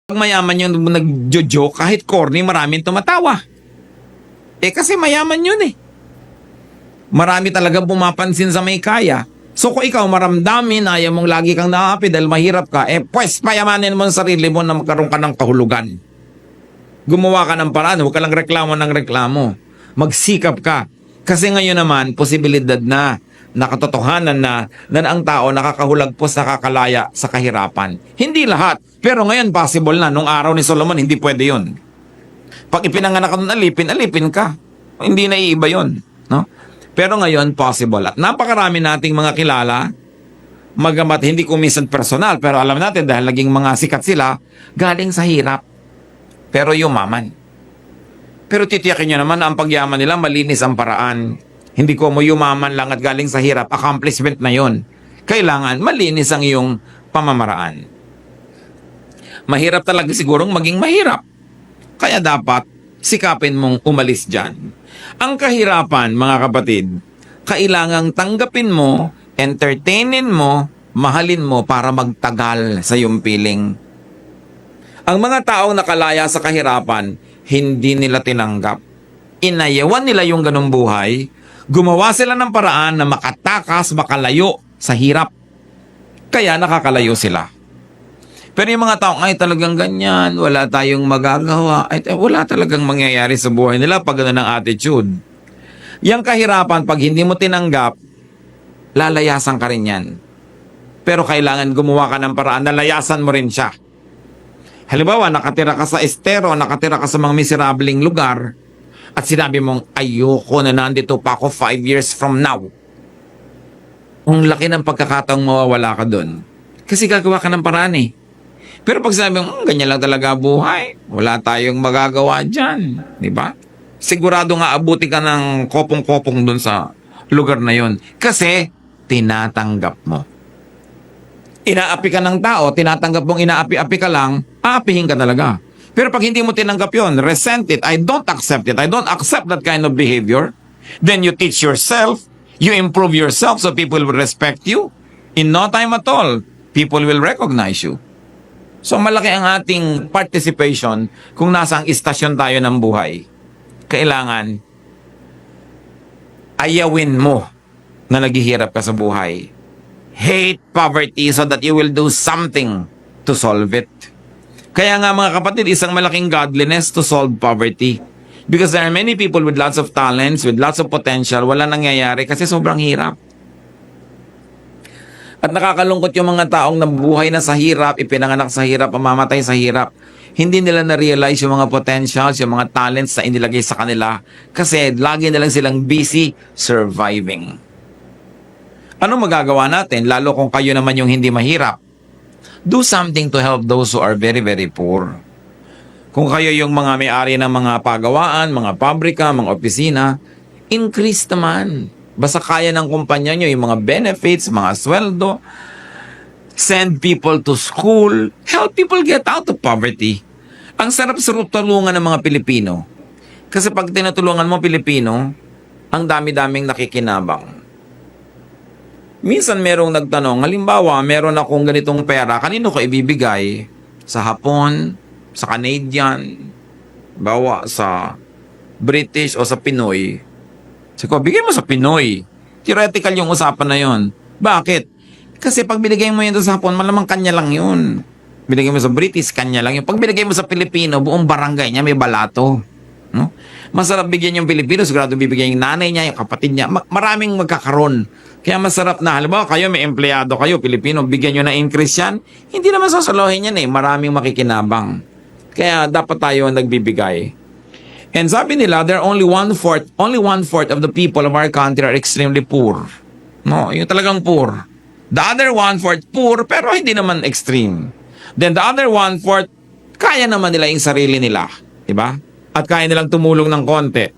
Pag mayaman yung nag-joke, kahit corny, maraming tumatawa. Kasi mayaman yun eh. Marami talagang pumapansin sa may kaya. So kung ikaw maramdamin, ayaw mong lagi kang naapi dahil mahirap ka, pues payamanin mo ang sarili mo na magkaroon ka ng kahulugan. Gumawa ka ng paraan, huwag ka lang reklamo ng reklamo. Magsikap ka. Kasi ngayon naman, posibilidad na nakatotohanan na ang tao nakakahulagpos, nakakalaya sa kahirapan. Hindi lahat. Pero ngayon possible na. Nung araw ni Solomon, hindi pwede yun. Pag ipinanganak ka nun, alipin ka. Hindi na iiba yun. No? Pero ngayon, possible. At napakarami nating mga kilala, magamat hindi ko minsan personal, pero alam natin dahil naging mga sikat sila, galing sa hirap. Pero yumaman. Pero titiyakin nyo naman na ang pagyaman nila, malinis ang paraan. Hindi ko mo yumaman lang at galing sa hirap, accomplishment na yon. Kailangan malinis ang iyong pamamaraan. Mahirap talaga sigurong maging mahirap. Kaya dapat sikapin mong umalis dyan. Ang kahirapan, mga kapatid, kailangang tanggapin mo, entertainin mo, mahalin mo para magtagal sa iyong piling. Ang mga taong nakalaya sa kahirapan, hindi nila tinanggap. Inayawan nila yung ganung buhay, gumawa sila ng paraan na makatakas, makalayo sa hirap. Kaya nakakalayo sila. Pero yung mga taong ay talagang ganyan, wala tayong magagawa, ay wala talagang mangyayari sa buhay nila pag gano'n ang attitude. Yang kahirapan, pag hindi mo tinanggap, lalayasan ka rin yan. Pero kailangan gumawa ka ng paraan na layasan mo rin siya. Halimbawa, nakatira ka sa estero, nakatira ka sa mga miserabling lugar, at sinabi mong, ayoko na nandito pa ako 5 years from now. Ang laki ng pagkakataong mawawala ka doon. Kasi gagawa ka ng paraan eh. Pero pag sabi mo, ganyan lang talaga buhay, wala tayong magagawa dyan. Diba? Sigurado nga abuti ka ng kopong-kopong dun sa lugar na yon. Kasi, tinatanggap mo. Inaapi ka ng tao, tinatanggap mong inaapi-api ka lang, aapihin ka talaga. Pero pag hindi mo tinanggap yon, resent it, I don't accept it, I don't accept that kind of behavior, then you teach yourself, you improve yourself so people will respect you. In no time at all, people will recognize you. So malaki ang ating participation kung nasa ang istasyon tayo ng buhay. Kailangan ayawin mo na naghihirap ka sa buhay. Hate poverty so that you will do something to solve it. Kaya nga mga kapatid, isang malaking godliness to solve poverty. Because there are many people with lots of talents, with lots of potential, wala nangyayari kasi sobrang hirap. At nakakalungkot yung mga taong nabuhay na sa hirap, ipinanganak sa hirap, mamamatay sa hirap. Hindi nila na-realize yung mga potentials, yung mga talents na inilagay sa kanila kasi lagi na lang silang busy surviving. Ano magagawa natin, lalo kung kayo naman yung hindi mahirap? Do something to help those who are very, very poor. Kung kayo yung mga may-ari ng mga pagawaan, mga pabrika, mga opisina, increase naman. Basta kaya ng kumpanya nyo, yung mga benefits, mga sweldo, send people to school, help people get out of poverty. Ang sarap-sarap tulungan ng mga Pilipino. Kasi pag tinutulungan mo Pilipino, ang dami-daming nakikinabang. Minsan merong nagtanong, halimbawa, meron akong ganitong pera, kanino ko ibibigay? Sa Hapon, sa Canadian, bawa sa British o sa Pinoy. Sabi ko, bigay mo sa Pinoy. Theoretical yung usapan na yon. Bakit? Kasi pag binigay mo yun sa Hapon, malamang kanya lang yun. Binigay mo sa British, kanya lang yun. Pag binigay mo sa Pilipino, buong barangay niya may balato. No? Masarap bigyan yung Pilipino, sigurado bibigyan yung nanay niya, yung kapatid niya. Maraming magkakaroon. Kaya masarap na, halimbawa kayo, may empleyado kayo, Pilipino, bigyan nyo na increase yan. Hindi naman sasalohin yan eh. Maraming makikinabang. Kaya dapat tayo nagbibigay. And sabi nila, there are only one-fourth of the people of our country are extremely poor. No, yung talagang poor. The other one-fourth poor, pero hindi naman extreme. Then the other one-fourth, kaya naman nila yung sarili nila. Diba? At kaya nilang tumulong ng konti.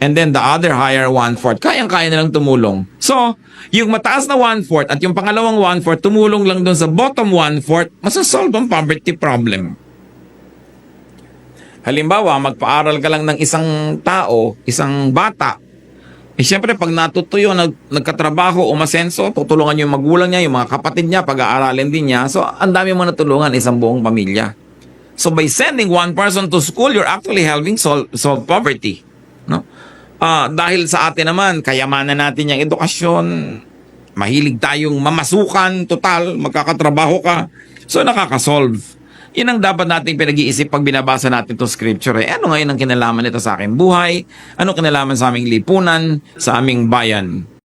And then the other higher one-fourth, kaya nilang tumulong. So, yung mataas na one-fourth at yung pangalawang one-fourth, tumulong lang doon sa bottom one-fourth, masasolve ang poverty problem. Halimbawa, magpaaral ka lang ng isang tao, isang bata. Siyempre, pag natutuyo, nagkatrabaho, umasenso, tutulungan yung magulang niya, yung mga kapatid niya, pag-aaralin din niya. So, ang dami mo natulungan, isang buong pamilya. So by sending one person to school, you're actually helping solve poverty. No? Dahil sa atin naman, kayamanan natin yung edukasyon, mahilig tayong mamasukan, total, magkakatrabaho ka. So nakakasolve. Yun ang dapat nating pinag-iisip pag binabasa natin itong scripture. Ano ngayon ang kinalaman nito sa aking buhay? Ano kinalaman sa aming lipunan, sa aming bayan?